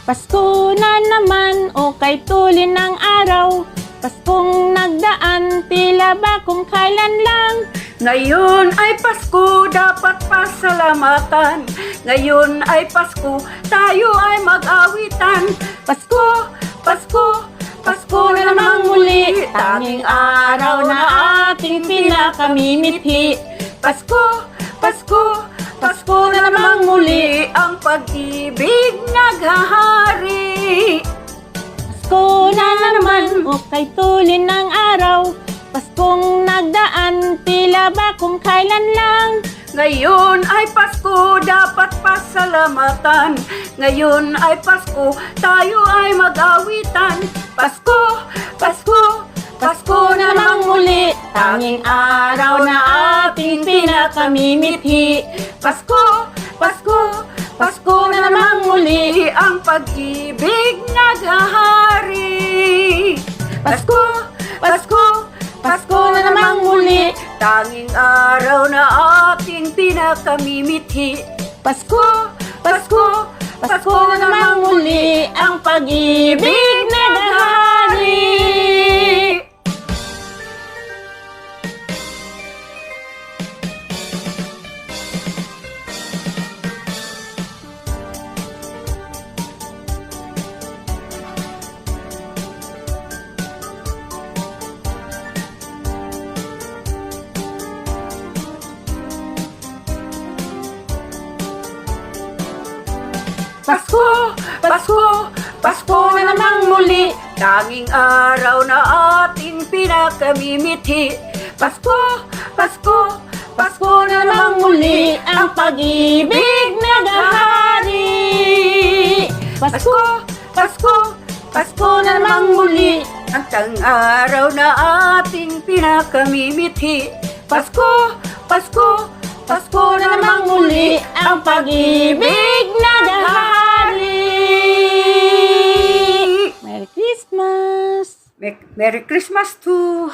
Pasko na naman o kay tulin ng araw. Paskong nagdaan, tila ba kung kailan lang. Ngayon ay Pasko, dapat pasalamatan. Ngayon ay Pasko, tayo ay mag-awitan. Pasko, Pasko, Pasko na namang muli, Tanging araw na ating pinakamimithi. Pasko, Pasko, Pasko na namang muli, ang pag-ibig naghahari. Pasko na naman o kay tulin ng araw. Paskong nagdaan, tila ba kung kailan lang. Ngayon ay Pasko, dapat pasalamatan. Ngayon ay Pasko, tayo ay mag-awitan. Pasko, Pasko, Pasko na namang muli, Tanging araw na ating pinakamimithi. Pasko, Pasko, Pasko na namang muli, ang pag-ibig naghahari. Pasko, Pasko, Pasko na namang muli, tanging araw na ating pinakamimithi. Pasko, Pasko, Pasko na namang muli, ang pag-ibig naghahari. Pasko, Pasko, Pasko na namang muli, tanging araw na ating pinakamimithi. Pasko, Pasko, Pasko na namang muli, ang pag-ibig naghahari. Pasko, Pasko, Pasko na namang muli, ang araw na ating pinakamimithi. Pasko, Pasko, Pasko na namang muli, ang pag-ibig naghahari. Merry Christmas! Merry Christmas to